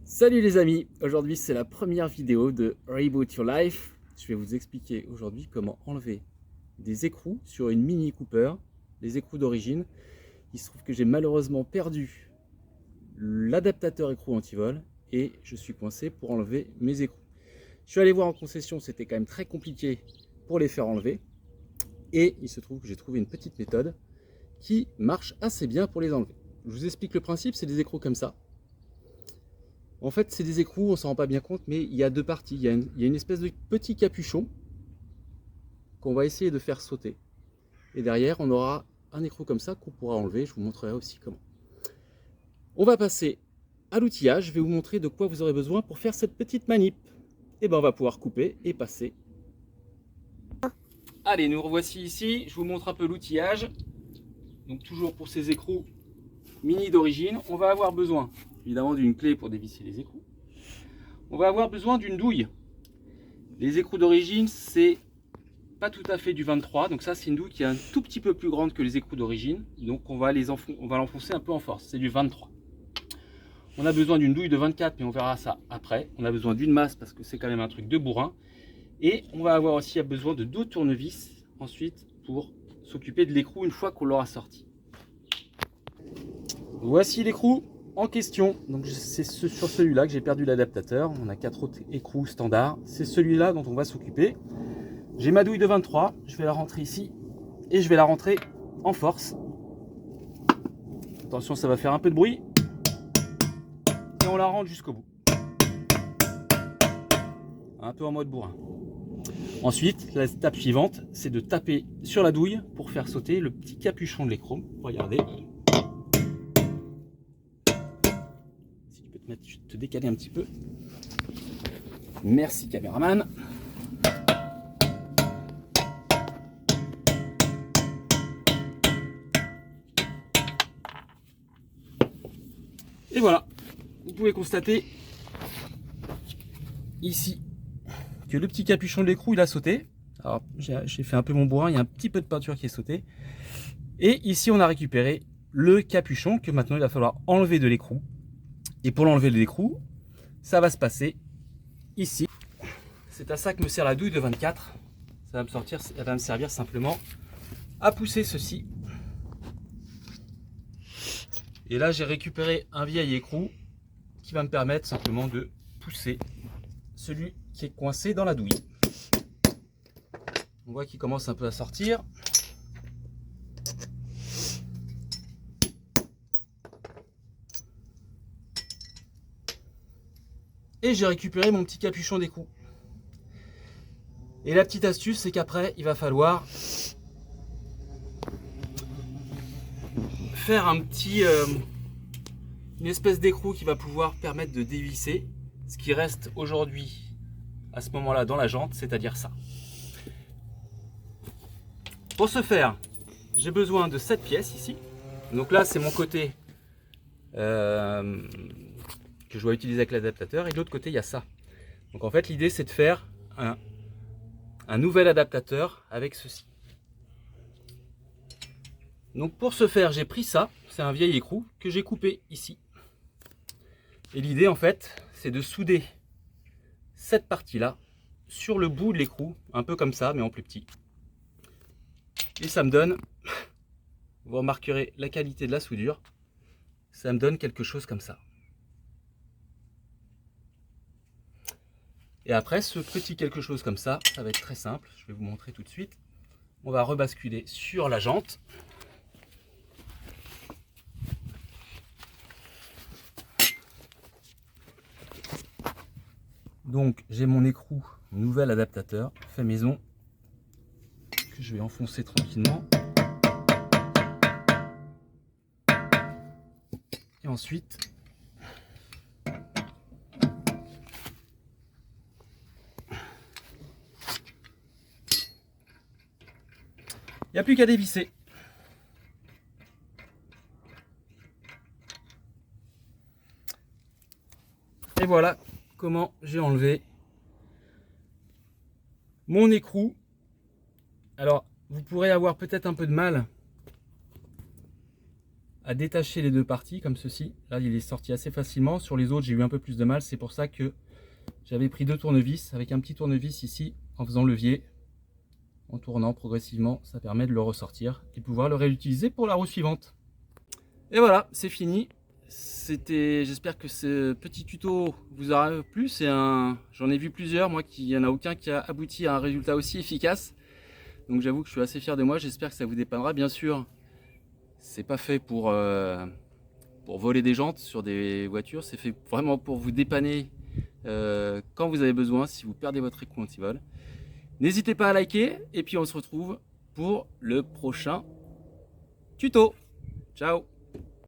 Salut les amis, aujourd'hui c'est la première vidéo de Reboot Your Life. Je vais vous expliquer aujourd'hui comment enlever des écrous sur une Mini Cooper, les écrous d'origine. Il se trouve que j'ai malheureusement perdu l'adaptateur écrou anti-vol et je suis coincé pour enlever mes écrous. Je suis allé voir en concession, c'était quand même très compliqué pour les faire enlever et il se trouve que j'ai trouvé une petite méthode qui marche assez bien pour les enlever. Je vous explique le principe, c'est des écrous comme ça. En fait, c'est des écrous, on s'en rend pas bien compte, mais il y a deux parties. Il y a une espèce de petit capuchon qu'on va essayer de faire sauter. Et derrière, on aura un écrou comme ça qu'on pourra enlever. Je vous montrerai aussi comment. On va passer à l'outillage. Je vais vous montrer de quoi vous aurez besoin pour faire cette petite manip. Et ben, on va pouvoir couper et passer. Allez, nous revoici ici. Je vous montre un peu l'outillage. Donc toujours pour ces écrous mini d'origine, on va avoir besoin évidemment d'une clé pour dévisser les écrous. On va avoir besoin d'une douille. Les écrous d'origine, c'est pas tout à fait du 23, donc ça c'est une douille qui est un tout petit peu plus grande que les écrous d'origine, donc on va l'enfoncer un peu en force, c'est du 23. On a besoin d'une douille de 24, mais on verra ça après. On a besoin d'une masse parce que c'est quand même un truc de bourrin. Et on va avoir aussi besoin de 2 tournevis ensuite pour s'occuper de l'écrou une fois qu'on l'aura sorti. Voici l'écrou en question. Donc c'est sur celui-là que j'ai perdu l'adaptateur. On a 4 autres écrous standards. C'est celui-là dont on va s'occuper. J'ai ma douille de 23. Je vais la rentrer ici et je vais la rentrer en force. Attention, ça va faire un peu de bruit. Et on la rentre jusqu'au bout. Un peu en mode bourrin. Ensuite, l'étape suivante, c'est de taper sur la douille pour faire sauter le petit capuchon de l'écrou. Regardez. Si tu peux te décaler un petit peu. Merci caméraman. Et voilà, vous pouvez constater ici que le petit capuchon de l'écrou il a sauté. Alors j'ai fait un peu mon bourrin, il y a un petit peu de peinture qui est sautée. Et ici on a récupéré le capuchon que maintenant il va falloir enlever de l'écrou. Et pour l'enlever de l'écrou, ça va se passer ici. C'est à ça que me sert la douille de 24. Ça va me servir simplement à pousser ceci. Et là j'ai récupéré un vieil écrou qui va me permettre simplement de pousser celui qui est coincé dans la douille. On voit qu'il commence un peu à sortir. Et j'ai récupéré mon petit capuchon d'écrou. Et la petite astuce, c'est qu'après, il va falloir faire une espèce d'écrou qui va pouvoir permettre de dévisser ce qui reste aujourd'hui à ce moment-là dans la jante, c'est-à-dire ça. Pour ce faire, j'ai besoin de 7 pièces ici. Donc là, c'est mon côté que je dois utiliser avec l'adaptateur, et de l'autre côté, il y a ça. Donc en fait, l'idée, c'est de faire un nouvel adaptateur avec ceci. Donc pour ce faire, j'ai pris ça, c'est un vieil écrou que j'ai coupé ici. Et l'idée en fait, c'est de souder cette partie-là sur le bout de l'écrou, un peu comme ça, mais en plus petit. Et ça me donne, vous remarquerez la qualité de la soudure, ça me donne quelque chose comme ça. Et après, ce petit quelque chose comme ça, ça va être très simple, je vais vous montrer tout de suite. On va rebasculer sur la jante. Donc j'ai mon écrou nouvel adaptateur fait maison que je vais enfoncer tranquillement. Et ensuite il n'y a plus qu'à dévisser. Et voilà comment j'ai enlevé mon écrou. Alors vous pourrez avoir peut-être un peu de mal à détacher les deux parties comme ceci. Là, il est sorti assez facilement. Sur les autres, j'ai eu un peu plus de mal. C'est pour ça que j'avais pris 2 tournevis avec un petit tournevis ici en faisant levier. En tournant progressivement, ça permet de le ressortir et de pouvoir le réutiliser pour la roue suivante. Et voilà, c'est fini. J'espère que ce petit tuto vous aura plu. J'en ai vu plusieurs, moi, il n'y en a aucun qui a abouti à un résultat aussi efficace. Donc j'avoue que je suis assez fier de moi. J'espère que ça vous dépannera. Bien sûr, c'est pas fait pour voler des jantes sur des voitures. C'est fait vraiment pour vous dépanner quand vous avez besoin, si vous perdez votre écrou anti-vol. N'hésitez pas à liker et puis on se retrouve pour le prochain tuto. Ciao!